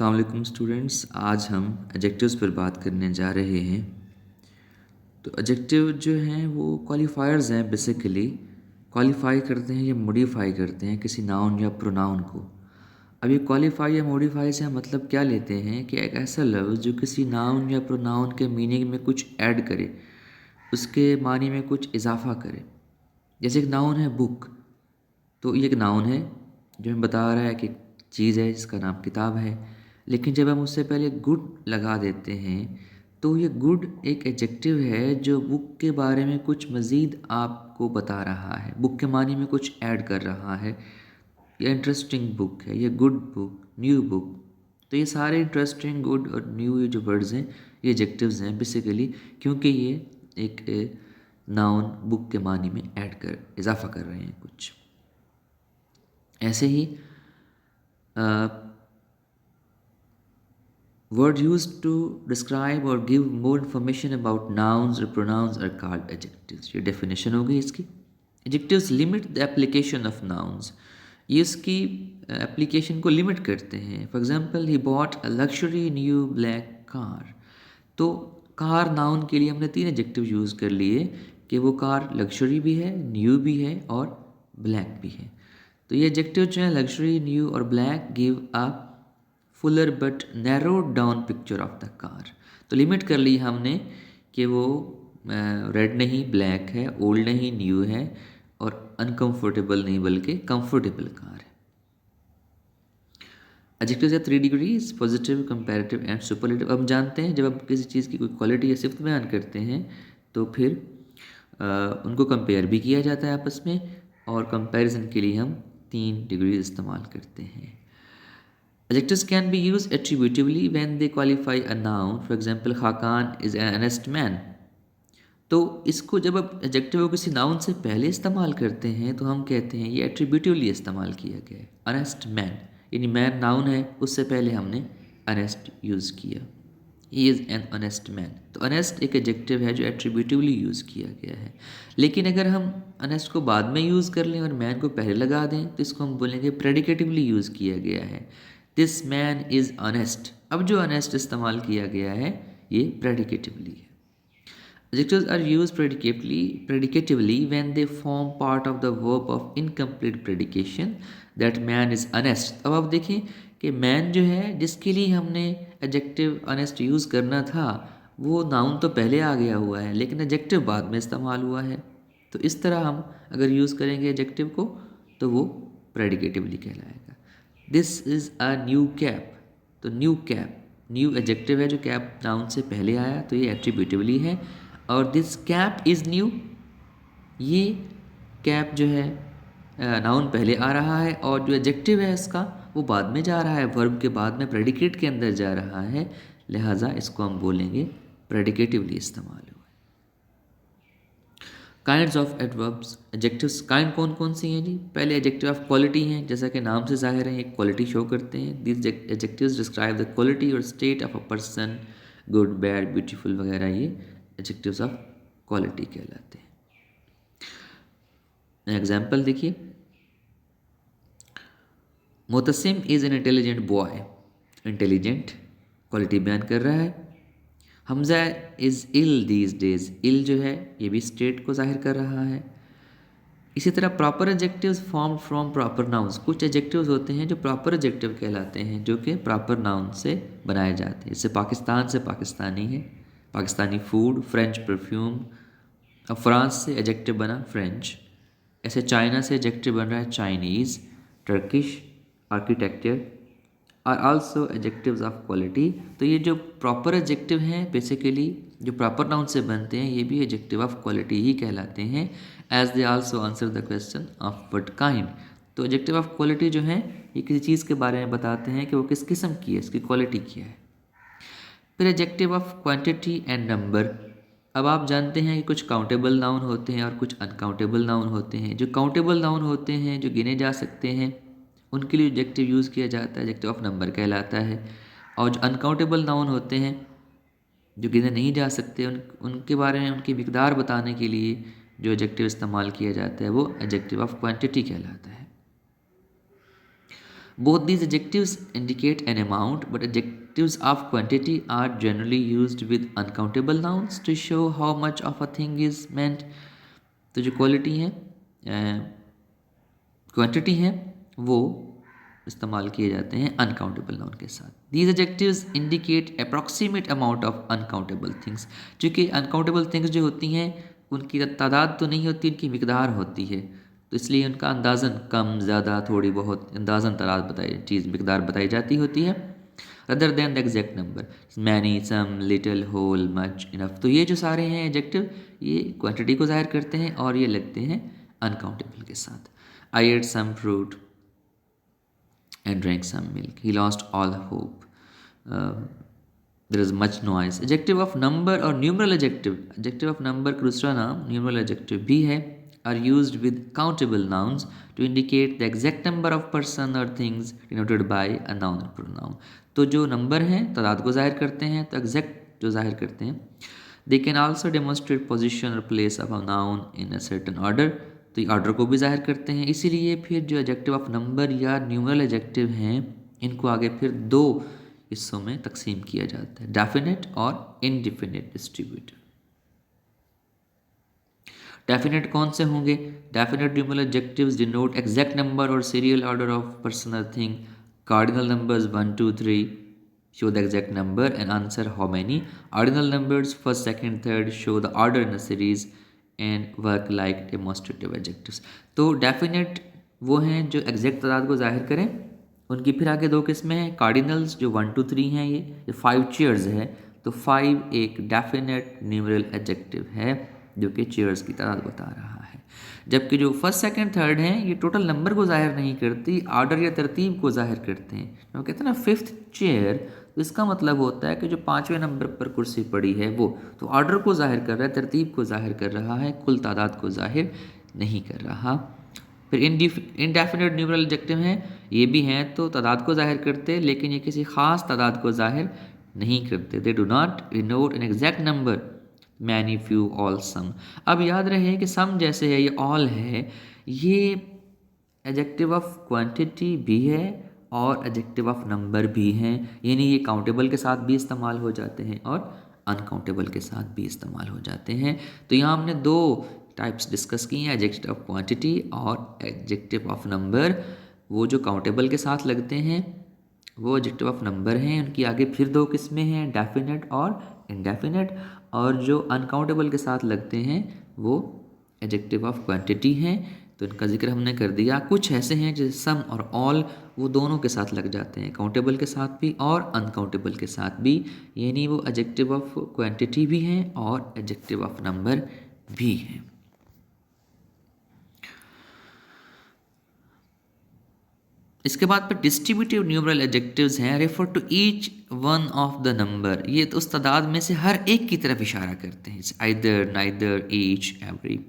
अस्सलाम वालेकुम स्टूडेंट्स। आज हम एडजेक्टिव्स पर बात करने जा रहे हैं। तो एडजेक्टिव जो हैं वो क्वालिफायर्स हैं। बेसिकली क्वालिफाई करते हैं या मॉडिफाई करते हैं किसी नाउन या प्रोनाउन को। अब ये क्वालिफाई या मॉडिफाई से हम मतलब क्या लेते हैं कि एक ऐसा लफ्ज़ जो किसी नाउन या प्रोनाउन के मीनिंग में कुछ ऐड करे, उसके मानी में कुछ इजाफा करे। जैसे एक नाउन है बुक, तो ये एक नाउन है जो हमें बता रहा है कि चीज़ है जिसका नाम किताब है। लेकिन जब हम उससे पहले गुड लगा देते हैं तो ये गुड एक एडजेक्टिव है जो बुक के बारे में कुछ मज़ीद आपको बता रहा है, बुक के मानी में कुछ ऐड कर रहा है। ये इंटरेस्टिंग बुक है, ये गुड बुक, न्यू बुक। तो ये सारे इंटरेस्टिंग, गुड और न्यू ये जो वर्ड्स हैं ये एडजेक्टिव्स हैं बेसिकली, क्योंकि ये एक नाउन बुक के मानी में ऐड कर इजाफा कर रहे हैं कुछ। ऐसे ही word used to describe or give more information about nouns or pronouns are called adjectives। ये definition हो गई इसकी। Adjectives limit the application of nouns। ये इसकी application को limit करते हैं। For example, he bought a luxury new black car। तो कार नाउन के लिए हमने 3 एडजेक्टिव यूज़ कर लिए कि वो कार लग्जरी भी है, न्यू भी है और ब्लैक भी है। तो ये एडजेक्टिव जो है लग्जरी, न्यू और black give a Fuller but narrowed down picture of the car. तो लिमिट कर ली हमने कि वो रेड नहीं ब्लैक है, ओल्ड नहीं न्यू है और अनकंफर्टेबल नहीं बल्कि कंफर्टेबल कार है। एडजेक्टिव्स है 3 degrees, positive, comparative and superlative. अब हम जानते हैं जब हम किसी चीज़ की कोई क्वालिटी या सिफ्त बयान करते हैं तो फिर उनको कंपेयर भी किया जाता है आपस में, और कंपैरिजन के लिए हम 3 डिग्रीज इस्तेमाल करते हैं। Adjectives can be used attributively when they qualify a noun. For example, Khakan is an honest man। तो इसको जब आप एडजेक्टिव को किसी नाउन से पहले इस्तेमाल करते हैं तो हम कहते हैं ये एट्रीब्यूटिवली इस्तेमाल किया गया है। ऑनेस्ट मैन, यानी मैन नाउन है, उससे पहले हमने ऑनेस्ट यूज़ किया। He is an honest man. तो ऑनेस्ट एक एडजेक्टिव है जो एट्रीब्यूटिवली यूज़ किया गया है। लेकिन अगर हम ऑनेस्ट को बाद में यूज़ कर लें और मैन को पहले लगा दें तो इसको हम बोलेंगे प्रेडिकेटिवली यूज़ किया गया है। This man is honest. अब जो ऑनेस्ट इस्तेमाल किया गया है ये प्रेडिकेटिवली है। Adjectives are used predicatively when they form part of the verb of incomplete predication that man is honest। अब आप देखें कि man जो है जिसके लिए हमने adjective honest यूज़ करना था वो noun तो पहले आ गया हुआ है लेकिन adjective बाद में इस्तेमाल हुआ है। तो इस तरह हम अगर यूज़ करेंगे adjective को तो वो predicatively कहलाएगा। This is a new cap। तो न्यू कैप, न्यू एडजेक्टिव है जो कैप नाउन से पहले आया तो ये एट्रीब्यूटिवली है। और दिस कैप इज़ न्यू, ये कैप जो है नाउन पहले आ रहा है और जो एडजेक्टिव है इसका वो बाद में जा रहा है, वर्ब के बाद में प्रेडिकेट के अंदर जा रहा है, लिहाजा इसको हम बोलेंगे प्रेडिकेटिवली इस्तेमाल हुआ है। Kinds of adverbs, adjectives kind कौन कौन सी हैं जी? पहले एडजेक्टिव ऑफ क्वालिटी हैं, जैसा कि नाम से जाहिर है एक क्वालिटी शो करते हैं। This adjectives describe the quality और state of a person, good, bad, beautiful वगैरह, ये एडजेक्टिव्स ऑफ क्वालिटी कहलाते हैं। एग्जाम्पल देखिए, Mutasim is an intelligent boy. Intelligent quality बयान कर रहा है। Hamza is ill these days. Ill जो है ये भी स्टेट को जाहिर कर रहा है। इसी तरह proper adjectives form from proper nouns. कुछ एडजेक्टिव्स होते हैं जो प्रॉपर एडजेक्टिव कहलाते हैं जो कि प्रॉपर नाउन से बनाए जाते हैं। जैसे पाकिस्तान से पाकिस्तानी है, पाकिस्तानी फूड, फ्रेंच परफ्यूम। अब फ्रांस से एडजेक्टिव बना फ्रेंच। ऐसे चाइना से एडजेक्टिव बन रहा है Chinese, Turkish, architecture are also adjectives of quality. तो ये जो प्रॉपर एडजेक्टिव हैं बेसिकली जो प्रॉपर नाउन से बनते हैं ये भी एडजेक्टिव ऑफ क्वालिटी ही कहलाते हैं। As they also answer the question of what kind. तो एडजेक्टिव ऑफ क्वालिटी जो है ये किसी चीज़ के बारे में बताते हैं कि वो किस किस्म की है, इसकी क्वालिटी क्या है। फिर adjective of quantity and number. अब आप जानते हैं कि कुछ काउंटेबल नाउन होते हैं और कुछ अनकाउंटेबल नाउन होते हैं। जो काउंटेबल नाउन होते हैं जो गिने जा सकते हैं उनके लिए एडजेक्टिव यूज़ किया जाता है, एडजेक्टिव ऑफ नंबर कहलाता है। और जो अनकाउंटेबल नाउन होते हैं जो गिने नहीं जा सकते उनके बारे में उनकी मिकदार बताने के लिए जो एडजेक्टिव इस्तेमाल किया जाता है वो एडजेक्टिव ऑफ क्वांटिटी कहलाता है। Both these adjectives indicate an amount, but adjectives of quantity are generally used with uncountable nouns to show how much of a thing is meant. तो जो क्वालिटी है, क्वांटिटी है, वो इस्तेमाल किए जाते हैं अनकाउंटेबल नाउन के साथ. These adjectives indicate approximate amount of uncountable things. चूँकि अनकाउंटेबल थिंग्स जो होती हैं उनकी तादाद तो नहीं होती, उनकी मिकदार होती है, तो इसलिए उनका अंदाज़न कम ज़्यादा थोड़ी बहुत अंदाज़न तादाद बताई चीज़ मिकदार बताई जाती होती है, other than the exact number. Many, some, little, whole, much, enough. तो ये जो सारे हैं एडजेक्टिव ये क्वांटिटी को जाहिर करते हैं और ये लगते हैं अनकाउंटेबल के साथ. I ate some fruit and drank some milk. He lost all hope. There is much noise. Adjective of number और numeral adjective. Adjective of number का दूसरा नाम numeral adjective भी है. Are used with countable nouns to indicate the exact number of person or things denoted by a noun or pronoun. तो जो number हैं तादाद को जाहिर करते हैं, तो एग्जैक्ट जो जाहिर करते हैं. They can also demonstrate position or place of a noun in a certain order. तो ये ऑर्डर को भी जाहिर करते हैं. इसीलिए फिर जो एडजेक्टिव ऑफ नंबर या न्यूमरल एडजेक्टिव हैं इनको आगे फिर दो हिस्सों में तकसीम किया जाता है, डेफिनेट और इनडेफिनेट डिस्ट्रीब्यूटर. डेफिनेट कौन से होंगे? Definite numeral adjectives denote exact number और सीरियल ऑर्डर ऑफ पर्सन और thing. Cardinal numbers 1 2 3 show the exact number and answer how many. Ordinal numbers 1st 2nd 3rd show the order in a series and work like demonstrative adjectives. तो definite वो हैं जो exact तादाद को जाहिर करें. उनकी फिर आगे दो किस्में हैं. कार्डिनल्स जो 1 2 3 हैं, ये 5 चेयर्स है, तो 5 एक डेफिनेट न्यूमरल एडजेक्टिव है जो कि चेयर्स की तादाद बता रहा है. जबकि जो 1st 2nd 3rd हैं ये टोटल नंबर को जाहिर नहीं करती, आर्डर या तरतीब को जाहिर करते हैं. जो कहते हैं ना 5th चेयर, तो इसका मतलब होता है कि जो 5वें नंबर पर कुर्सी पड़ी है वो तो ऑर्डर को जाहिर कर रहा है, तरतीब को जाहिर कर रहा है, कुल तादाद को जाहिर नहीं कर रहा. फिर इनडेफिनेट न्यूमरल एडजेक्टिव हैं, ये भी हैं तो तादाद को जाहिर करते, लेकिन ये किसी ख़ास तादाद को जाहिर नहीं करते. They do not denote an exact number, many, few, all, some. अब याद रहे कि सम जैसे है, ये ऑल है, ये एडजेक्टिव ऑफ क्वांटिटी भी है और एडजेक्टिव ऑफ नंबर भी हैं. यानी ये काउंटेबल के साथ भी इस्तेमाल हो जाते हैं और अनकाउंटेबल के साथ भी इस्तेमाल हो जाते हैं. तो यहाँ हमने दो टाइप्स डिस्कस की हैं, एडजेक्टिव ऑफ क्वांटिटी और एडजेक्टिव ऑफ नंबर. वो जो काउंटेबल के साथ लगते हैं वो एडजेक्टिव ऑफ नंबर हैं. उनकी आगे फिर दो किस्में हैं, डेफिनेट और इनडेफिनेट. और जो अनकाउंटेबल के साथ लगते हैं वो एडजेक्टिव ऑफ क्वांटिटी हैं. तो इनका जिक्र हमने कर दिया. कुछ ऐसे हैं जैसे सम और ऑल, वो दोनों के साथ लग जाते हैं, काउंटेबल के साथ भी और अनकाउंटेबल के साथ भी. यानी वो एडजेक्टिव ऑफ क्वांटिटी भी हैं और एडजेक्टिव ऑफ नंबर भी हैं. इसके बाद पर डिस्ट्रीब्यूटिव न्यूमरल एडजेक्टिव्स हैं, refer to each one of the number. ये तो उस तादाद में से हर एक की तरफ इशारा करते हैं, आइदर, नाइदर, ईच, एवरी.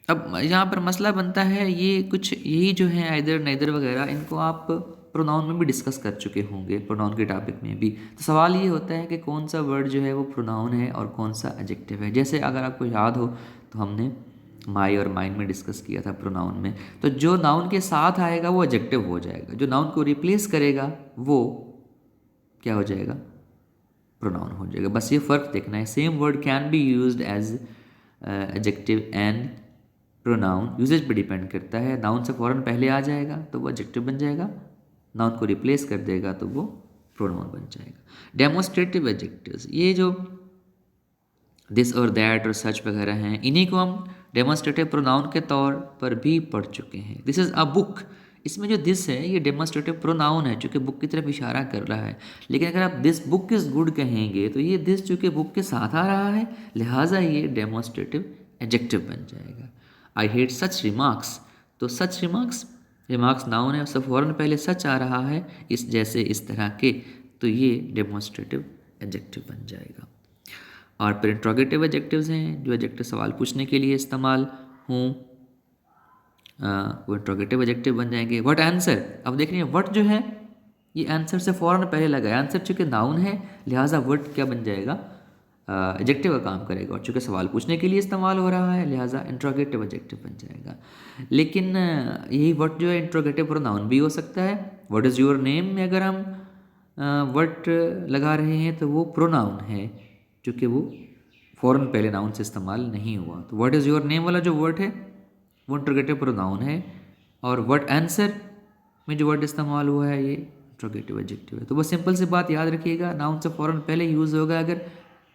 अब यहाँ पर मसला बनता है, ये कुछ यही जो है आइदर, नाइदर वगैरह, इनको आप प्रोनाउन में भी डिस्कस कर चुके होंगे, प्रोनाउन के टॉपिक में भी. तो सवाल ये होता है कि कौन सा वर्ड जो है वो प्रोनाउन है और कौन सा एडजेक्टिव है. जैसे अगर आपको याद हो तो हमने माई और माइन में डिस्कस किया था प्रोनाउन में. तो जो नाउन के साथ आएगा वो एडजेक्टिव हो जाएगा, जो नाउन को रिप्लेस करेगा वो क्या हो जाएगा? प्रोनाउन हो जाएगा. बस ये फ़र्क देखना है. Same word can be used as adjective and pronoun. Usages पे डिपेंड करता है. नाउन से फ़ौरन पहले आ जाएगा तो वो एडजेक्टिव बन जाएगा, नाउन को रिप्लेस कर देगा तो वो प्रोनाउन बन जाएगा. डेमोस्ट्रेटिव एडजेक्टिव्स, ये जो दिस और दैट और सच वगैरह हैं, इन्हीं को हम डेमोस्ट्रेटिव प्रोनाउन के तौर पर भी पढ़ चुके हैं. दिस इज़ अ बुक, इसमें जो दिस है ये डेमोस्ट्रेटिव प्रोनाउन है चूँकि बुक की तरफ इशारा कर रहा है. लेकिन अगर आप दिस बुक इज़ गुड कहेंगे तो ये दिस चूँकि बुक के साथ आ रहा है, लिहाजा ये डेमोस्ट्रेटिव एडजेक्टिव बन जाएगा. आई हेट सच रिमार्क्स, तो सच रिमार्क्स नाउन है, उससे फ़ौरन पहले सच आ रहा है, इस जैसे इस तरह के, तो ये डेमोस्ट्रेटिव एडजेक्टिव बन जाएगा. और फिर इंट्रोगेटिव एडजेक्टिव्स हैं जो एडजेक्टिव सवाल पूछने के लिए इस्तेमाल हों, वो इंट्रोगेटिव एडजेक्टिव बन जाएंगे. व्हाट आंसर, अब देख रही हैं व्हाट जो है ये आंसर से फ़ौरन पहले लगा है. आंसर चूँकि नाउन है लिहाजा व्हाट क्या बन जाएगा? एडजेक्टिव का काम करेगा, और चूँकि सवाल पूछने के लिए इस्तेमाल हो रहा है लिहाजा इंट्रोगेटिव एडजेक्टिव बन जाएगा। लेकिन यही व्हाट जो है इंट्रोगेटिव प्रोनाउन भी हो सकता है। व्हाट इज़ योर नेम में अगर हम व्हाट लगा रहे हैं तो वो प्रोनाउन है, क्योंकि वो फ़ौरन पहले नाउन से इस्तेमाल नहीं हुआ। तो व्हाट इज़ योर नेम वाला जो वर्ड है वो इंट्रोगेटिव प्रोनाउन है, और व्हाट आंसर में जो वर्ड इस्तेमाल हुआ है ये इंट्रोगेटिव एडजेक्टिव है। तो बस सिंपल सी बात याद रखिएगा, नाउन से फ़ौरन पहले यूज़ होगा अगर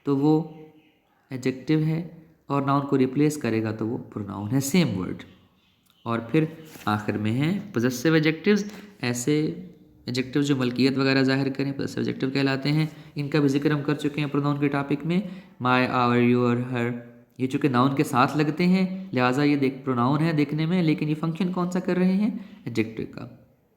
तो वो एडजेक्टिव है, और नाउन को रिप्लेस करेगा तो वो प्रोनाउन है, सेम वर्ड। और फिर आखिर में है पोजेसिव एडजेक्टिव्स। ऐसे एडजेक्टिव जो मलकियत वगैरह जाहिर करें पोजेसिव एडजेक्टिव कहलाते हैं। इनका भी जिक्र हम कर चुके हैं प्रोनाउन के टॉपिक में, माय, आवर, योर, हर। ये चूँकि नाउन के साथ लगते हैं लिहाजा ये प्रोनाउन है देखने में, लेकिन ये फंक्शन कौन सा कर रहे हैं, एडजेक्टिव का।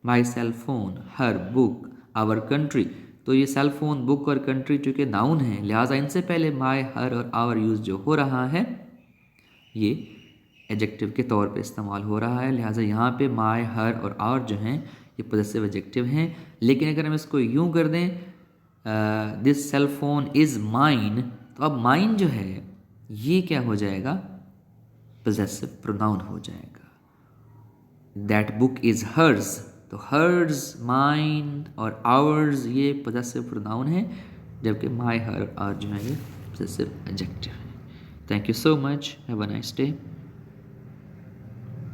My cell phone, her, book, our, country. तो ये सेल फोन, बुक और कंट्री चूँकि नाउन है लिहाजा इनसे पहले माय, हर और आवर यूज़ जो हो रहा है ये एडजेक्टिव के तौर पे इस्तेमाल हो रहा है। लिहाजा यहाँ पे माय, हर और आवर जो हैं ये पोजेसिव एडजेक्टिव हैं। लेकिन अगर हम इसको यूँ कर दें, this cell phone is mine, तो अब माइन जो है ये क्या हो जाएगा, पोजेसिव प्रोनाउन हो जाएगा। दैट बुक इज़ हर्स, तो हर्स, माइन और आवर्स ये पोजेसिव प्रोनाउन है, जबकि माय, हर और आवर जो है ये पोजेसिव एडजेक्टिव है। Thank you so much, have a nice day.